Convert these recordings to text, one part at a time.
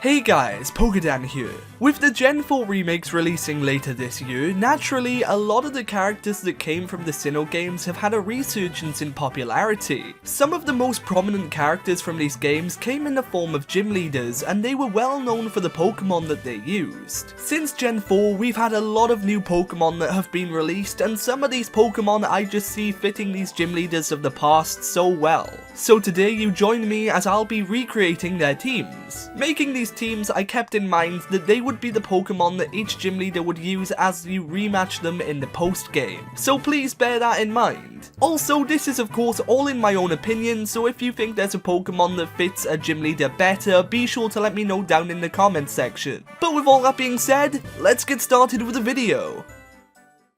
Hey guys, PokeDan here. With the Gen 4 remakes releasing later this year, naturally, a lot of the characters that came from the Sinnoh games have had a resurgence in popularity. Some of the most prominent characters from these games came in the form of gym leaders, and they were well known for the Pokemon that they used. Since Gen 4, we've had a lot of new Pokemon that have been released, and some of these Pokemon I just see fitting these gym leaders of the past so well. So today you join me as I'll be recreating their teams. Making these teams, I kept in mind that they would be the Pokemon that each gym leader would use as you rematch them in the post game, so please bear that in mind. Also, this is of course all in my own opinion, so if you think there's a Pokemon that fits a gym leader better, be sure to let me know down in the comments section. But with all that being said, let's get started with the video.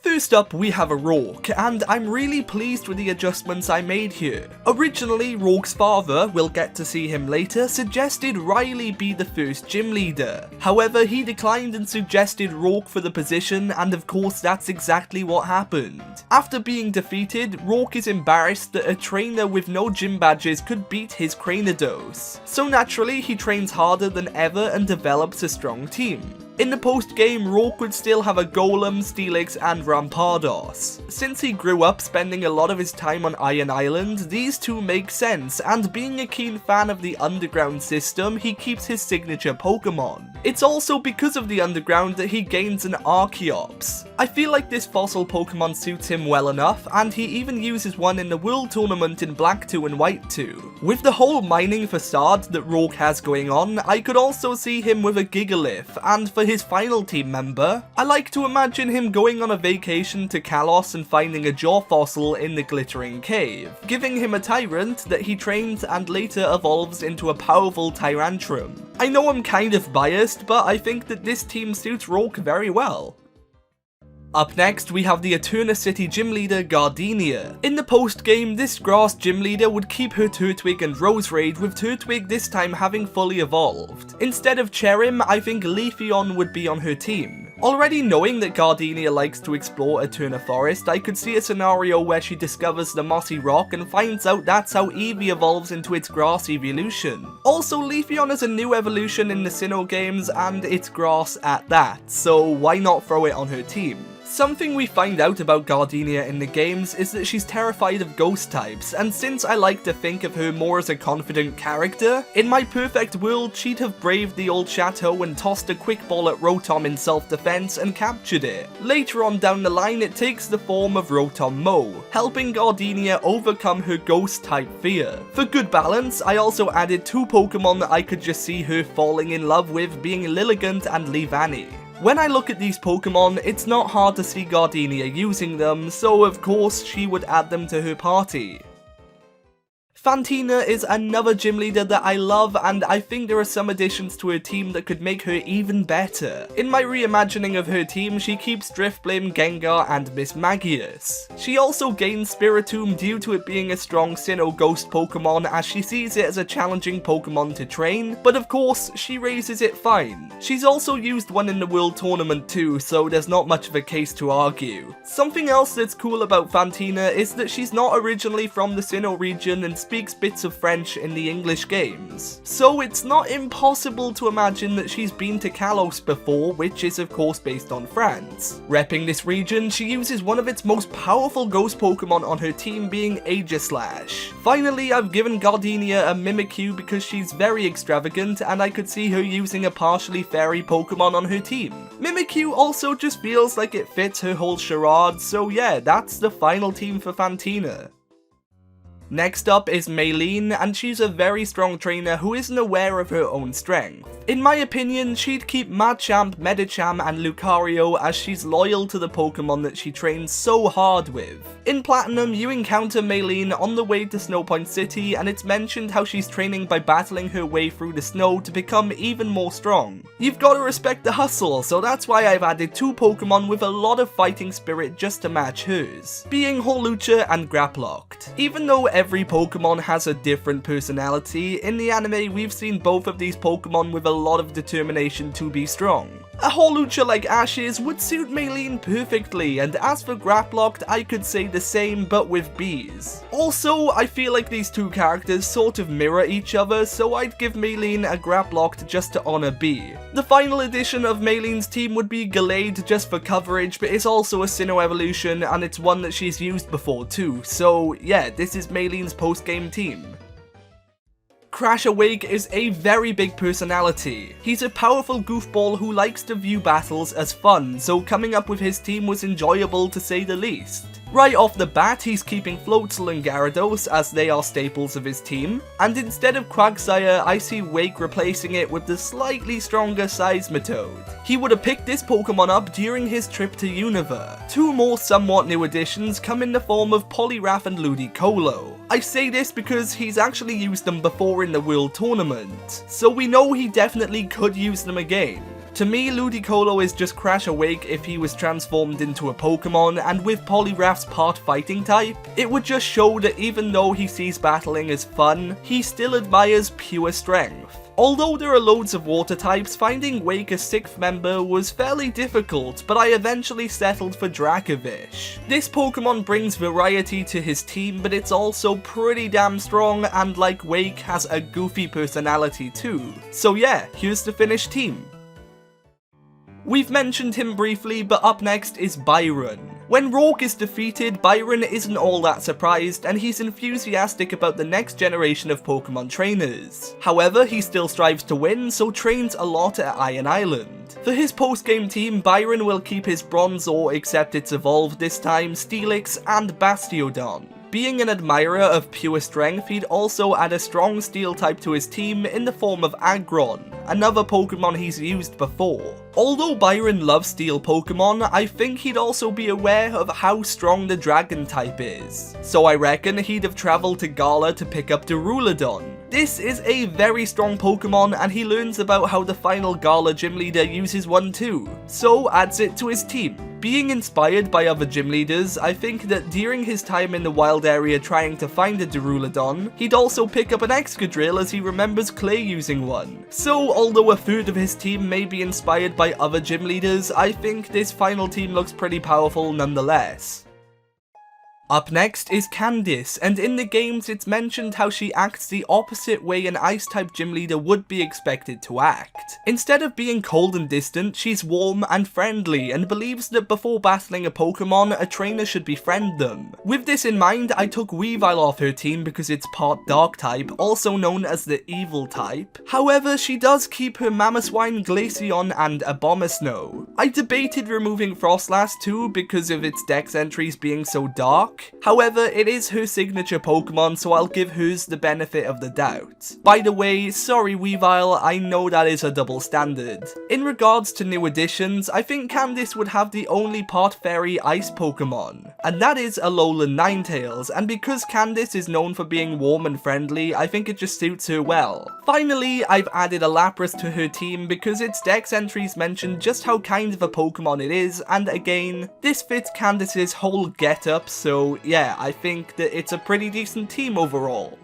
First up, we have a Rokk, and I'm really pleased with the adjustments I made here. Originally, Rokk's father, we'll get to see him later, suggested Riley be the first gym leader. However, he declined and suggested Rokk for the position, and of course that's exactly what happened. After being defeated, Rokk is embarrassed that a trainer with no gym badges could beat his Cranidos. So naturally, he trains harder than ever and develops a strong team. In the post-game, Rokk would still have a Golem, Steelix, and Rampardos. Since he grew up spending a lot of his time on Iron Island, these two make sense, and being a keen fan of the underground system, he keeps his signature Pokemon. It's also because of the underground that he gains an Archeops. I feel like this fossil Pokemon suits him well enough, and he even uses one in the World Tournament in Black 2 and White 2. With the whole mining facade that Rokk has going on, I could also see him with a Gigalith, and for his final team member, I like to imagine him going on a vacation to Kalos and finding a jaw fossil in the Glittering Cave, giving him a Tyrant that he trains and later evolves into a powerful Tyrantrum. I know I'm kind of biased, but I think that this team suits Rokk very well. Up next, we have the Eterna City gym leader Gardenia. In the post-game, this grass gym leader would keep her Turtwig and Roserade, with Turtwig this time having fully evolved. Instead of Cherim, I think Leafeon would be on her team. Already knowing that Gardenia likes to explore Eterna Forest, I could see a scenario where she discovers the mossy rock and finds out that's how Eevee evolves into its grass evolution. Also, Leafeon is a new evolution in the Sinnoh games, and it's grass at that, so why not throw it on her team? Something we find out about Gardenia in the games is that she's terrified of ghost types, and since I like to think of her more as a confident character, in my perfect world she'd have braved the old chateau and tossed a quick ball at Rotom in self-defense and captured it. Later on down the line, it takes the form of Rotom Mow, helping Gardenia overcome her ghost type fear. For good balance, I also added two Pokemon that I could just see her falling in love with, being Lilligant and Leavanny. When I look at these Pokemon, it's not hard to see Gardenia using them, so of course she would add them to her party. Fantina is another gym leader that I love, and I think there are some additions to her team that could make her even better. In my reimagining of her team, she keeps Drifblim, Gengar, and Mismagius. She also gains Spiritomb due to it being a strong Sinnoh Ghost Pokemon, as she sees it as a challenging Pokemon to train, but of course, she raises it fine. She's also used one in the World Tournament too, so there's not much of a case to argue. Something else that's cool about Fantina is that she's not originally from the Sinnoh region and speaks bits of French in the English games. So it's not impossible to imagine that she's been to Kalos before, which is of course based on France. Repping this region, she uses one of its most powerful ghost Pokemon on her team, being Aegislash. Finally, I've given Gardenia a Mimikyu because she's very extravagant, and I could see her using a partially fairy Pokemon on her team. Mimikyu also just feels like it fits her whole charade, so yeah, that's the final team for Fantina. Next up is Melina, and she's a very strong trainer who isn't aware of her own strength. In my opinion, she'd keep Machamp, Medicham, and Lucario, as she's loyal to the Pokemon that she trains so hard with. In Platinum, you encounter Melina on the way to Snowpoint City, and it's mentioned how she's training by battling her way through the snow to become even more strong. You've got to respect the hustle, so that's why I've added two Pokemon with a lot of fighting spirit just to match hers, being Hawlucha and Graplocked. Even though every Pokemon has a different personality, in the anime we've seen both of these Pokemon with a lot of determination to be strong. A Holucha like Ashes would suit Melina perfectly, and as for Graplocked, I could say the same but with bees. Also, I feel like these two characters sort of mirror each other, so I'd give Melina a Graplocked just to honor Bee. The final edition of Melina's team would be Gallade just for coverage, but it's also a Sinnoh evolution and it's one that she's used before too, so yeah, this is Melina's post-game team. Crash Awake is a very big personality. He's a powerful goofball who likes to view battles as fun, so coming up with his team was enjoyable to say the least. Right off the bat, he's keeping Floatzel and Gyarados as they are staples of his team, and instead of Quagsire, I see Wake replacing it with the slightly stronger Seismitoad. He would have picked this Pokemon up during his trip to Unova. Two more somewhat new additions come in the form of Poliwrath and Ludicolo. I say this because he's actually used them before in the World Tournament, so we know he definitely could use them again. To me, Ludicolo is just Crash Awake if he was transformed into a Pokemon, and with Poliwrath's part fighting type, it would just show that even though he sees battling as fun, he still admires pure strength. Although there are loads of water types, finding Wake a 6th member was fairly difficult, but I eventually settled for Dracovish. This Pokemon brings variety to his team, but it's also pretty damn strong, and like Wake, has a goofy personality too. So yeah, here's the finished team. We've mentioned him briefly, but up next is Byron. When Rokk is defeated, Byron isn't all that surprised, and he's enthusiastic about the next generation of Pokemon trainers. However, he still strives to win, so trains a lot at Iron Island. For his post-game team, Byron will keep his Bronzor, except it's evolved this time, Steelix, and Bastiodon. Being an admirer of pure strength, he'd also add a strong steel type to his team in the form of Aggron, another Pokemon he's used before. Although Byron loves steel Pokemon, I think he'd also be aware of how strong the dragon type is. So I reckon he'd have travelled to Gala to pick up Duraludon. This is a very strong Pokemon, and he learns about how the final Gala gym leader uses one too, so adds it to his team. Being inspired by other gym leaders, I think that during his time in the wild area trying to find a Duraludon, he'd also pick up an Excadrill as he remembers Clay using one. So although a third of his team may be inspired by other gym leaders, I think this final team looks pretty powerful nonetheless. Up next is Candice, and in the games it's mentioned how she acts the opposite way an Ice-type gym leader would be expected to act. Instead of being cold and distant, she's warm and friendly, and believes that before battling a Pokemon, a trainer should befriend them. With this in mind, I took Weavile off her team because it's part Dark-type, also known as the Evil type. However, she does keep her Mamoswine, Glaceon, and Abomasnow. I debated removing Frostlass too because of its dex entries being so dark. However, it is her signature Pokemon, so I'll give hers the benefit of the doubt. By the way, sorry Weavile, I know that is a double standard. In regards to new additions, I think Candice would have the only part Fairy Ice Pokemon, and that is Alolan Ninetales, and because Candice is known for being warm and friendly, I think it just suits her well. Finally, I've added a Lapras to her team because its dex entries mention just how kind of a Pokemon it is, and again, this fits Candice's whole getup, so yeah, I think that it's a pretty decent team overall.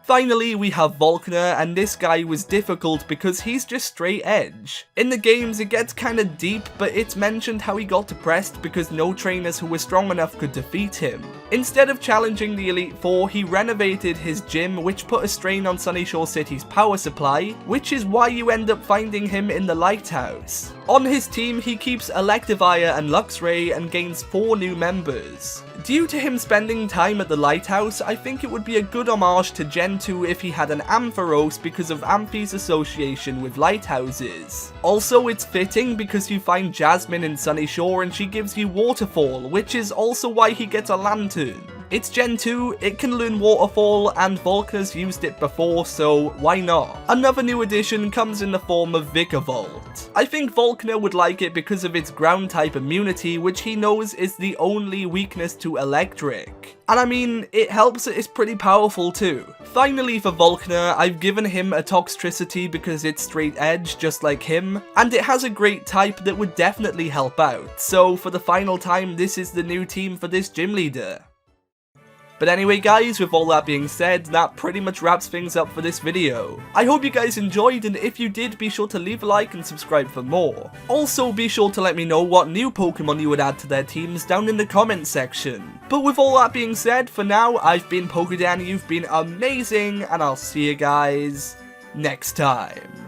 Finally, we have Valkner, and this guy was difficult because he's just straight edge. In the games, it gets kinda deep, but it's mentioned how he got depressed because no trainers who were strong enough could defeat him. Instead of challenging the Elite Four, he renovated his gym, which put a strain on Sunyshore City's power supply, which is why you end up finding him in the Lighthouse. On his team, he keeps Electivire and Luxray and gains 4 new members. Due to him spending time at the Lighthouse, I think it would be a good homage to Gen 2 if he had an Ampharos because of Amphi's association with lighthouses. Also, it's fitting because you find Jasmine in Sunyshore and she gives you Waterfall, which is also why he gets a Lantern. It's Gen 2, it can learn Waterfall, and Valkner's used it before, so why not? Another new addition comes in the form of Vikavolt. I think Valkner would like it because of its ground type immunity, which he knows is the only weakness to electric. And I mean, it helps that it's pretty powerful too. Finally for Valkner, I've given him a Toxtricity because it's straight edge just like him, and it has a great type that would definitely help out. So for the final time, this is the new team for this gym leader. But anyway guys, with all that being said, that pretty much wraps things up for this video. I hope you guys enjoyed, and if you did, be sure to leave a like and subscribe for more. Also, be sure to let me know what new Pokemon you would add to their teams down in the comments section. But with all that being said, for now, I've been PokeDan, you've been amazing, and I'll see you guys next time.